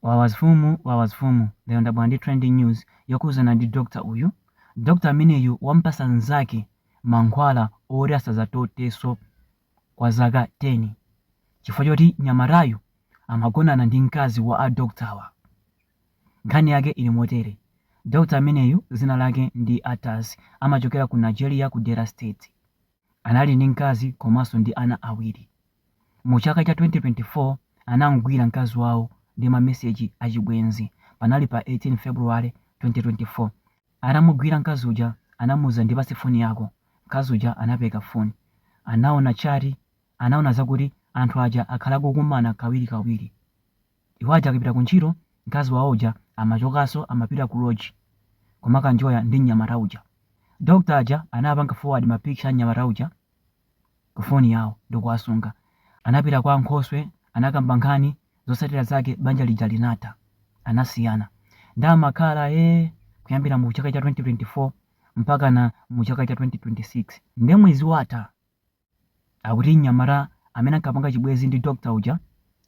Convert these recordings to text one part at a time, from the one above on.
wawazifumu lero ndabwera ndi trending news yokhudzana ndi dokta uyu. Dokta ameneyu wampasa nzake mankhwala oti asadzatoteso kwa zaka 10 chifukwa choti nyamarayu amagonana ndi mkazi wa adoktawa. Nkhani yake ili motere: dokta ameneyu zina lake ndi Ataz, amachokera ku Nigeria ku Delta State. Anali ndi mkazi komanso ndi ana awiri. Mu chaka cha 2024 anamugwira mkazi wawo ndi mameseji achibwenzi. Panali pa 18 February 2024. Atamugwira mkazi uja anamuza ndipase foni yako. Mkazi uja anapeka foni. Anaona chati, anaona zakuti anthu aja akhala kukumana kawirikawiri. Iwo aja akapita kuntchito, mkazi wawo uja amachokanso amapita ku lodge kumakanjoya ndi mnyamata uja. Dokta aja anapanga forward mapicture a mnyamata uja ku foni yawo ndikuwasunga. Anapita kwa Nkhoswe, anakamba nkhani zotsatira zake, banja lija linatha, anasiyana. Ndamakhala kuyambira mu chaka cha 2024 mpaka na mu chaka cha 2026. Ndi mwezi watha akuti mnyamata amene ankapanga chibwezi ndi dokta uja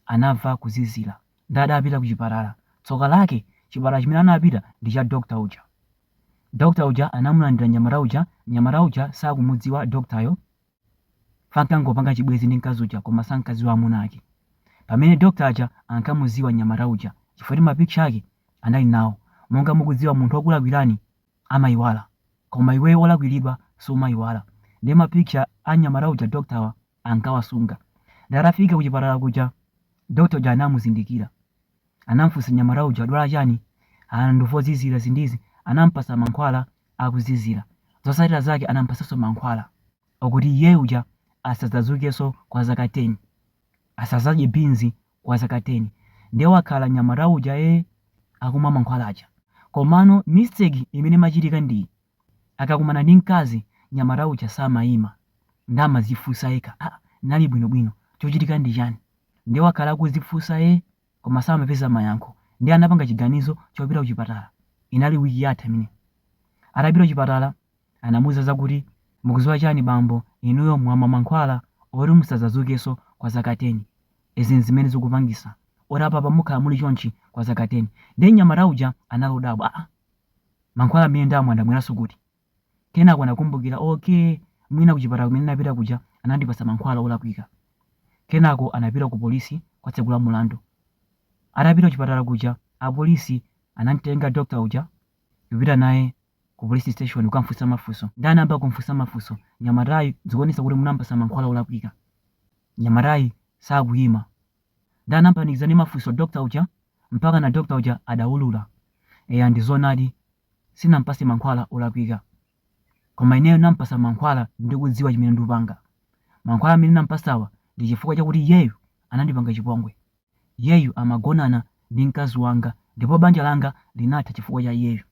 anamva kuzizira. Ndadapita ku chipatala. Tsoka lake chipatala chimene anapita ndi cha dokta uja. Dokta uja anamulandira mnyamata uja sakumudziwa doktayo. Fankangopanga chibwezi ndi mkazi uja koma sankadziwa amuna ake. Pamene dokta aja ankamudziwa mnyamata uja chifukwa mapicture ake anali nawo. Monga mukudziwa munthu wakulakwirani amayiwala, koma iweyo wolakwiridwa sumayiwala. Ndi mapicture a mnyamata uja doktawa ankawasunga. Ndatafika ku chipatala kuja, dokta uja anamuzindikira. Anamfunsa mnyamata uja adwala chani, ndivozizira zindizi. Anampasa mankhwala akuzizira. Zotsatira zake anampasanso mankhwala okuti iye uja asadzazukenso kwa zaka 10, asadzadye binzi kwa zaka 10. Ndiye wakhala mnyamata uja akumwa mankhwala aja. Komano mistake imene machitika ndi akakumana ndi mkazi, mnyamata uja samayima ndi amazifunsa yekha, nali bwinobwino chochitika ndi chani. Ndiye wakhala akuzifunsa koma samapeza mayankho. Ndiye anapanga chiganizo chopita ku chipatala. Inali wiki yatha imene. Atapita ku chipatala anamuwuza zakuti mukudziwa chani bambo, inuyo mwamwa mankhwala oti musadzazukenso kwa zaka 10. Izi zimene zikupangisa oti apapa mukhala muli chonchi kwa zaka 10. Ndiye mnyamata uja analodabwa, mankhwala amene ndamwa ndamweranso kuti. Kenako anakumbukira mwina ku chipatala kumene napita kuja anandipasa mankhwala olakwika. Kenako anapita ku polisi kwatsegula mulandu. Atapita ku chipatala kuja, apolisi anamtenga dokta uja kupita naye ku police station kukamfunsa mafunso. Ndi anayamba kumfunsa mafunso, mnyamatayi zikuonesa kuti munampasa mankhwala olakwika. Mnyamatayi sakuyima. Ndi anampanikiza ndi mafunso dokta uja mpaka na dokta uja adawulula. Ndizonadi sinampase mankhwala olakwika, koma ineyo nampasa mankhwala ndikudziwa chimene ndikupanga. Mankhwala amene nampasawa ndi chifukwa chakuti iyeyu anandipanga chipongwe. Iyeyu amagonana ndi mkazi wanga ndipo banja langa linatha chifukwa cha iyeyu.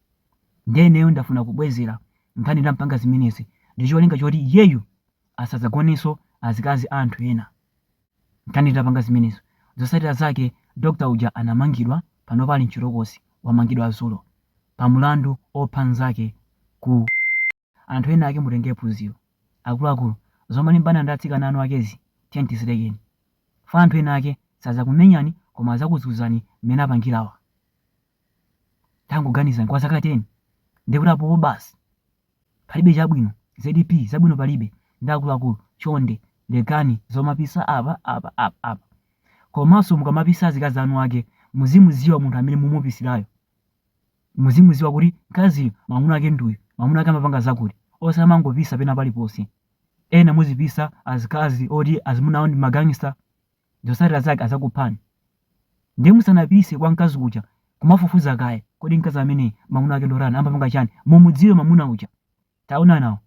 Ndiye ineyo ndafuna kubwezera nkhani ndampanga zimenezi ndi cholinga choti iyeyu asadzagonenso azikazi anthu ena. Nkhani ndapanga zimenezo. Zotsatira zake dokta uja anamangidwa, pano pali mchirokosi wamangidwa Zulo pa mulandu opha nzake ku anthu ena ake. Mutenge phunziro akuluakulu zomwe limbana ndi atsikana anu akezi tiye tizilekeni. Fa anthu ena ake sadzakumenyani koma adzakuzunzani mmene apangirawa. Tangoganizani kwa zaka 10 ndikuti apopo basi palibe chabwino. ZDP zabwino palibe. Ndi akuluakulu chonde lekani zomapisa apa. Komanso mukamapisa azikazi anu ake muzimudziwa munthu amene mumupisirayo. Muzimudziwa kuti mkaziyo mwamuna ake nduyu, mwamuna ake amapanga zakuti. Osamangopisa pena paliponse. Ena muzipisa azikazi oti azimunawo ndi magangster. Zotsatira zake azakuphani. Ndiye musanapise kwa mkazi uja kumafufuza kaye kodi mkazi amene mwamuna ake ndorani amapanga chani, mumudziwe mwamuna uja. Taona nawo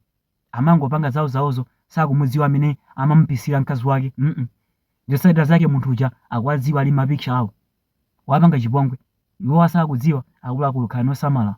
amangopanga zawozo sakumudziwa amene amamupisira mkazi wake. Zotsatira zake munthu uja akwadziwa ali mapicture awo wapanga chipongwe. Iwo asakudziwa akuluakulu khala nosamala.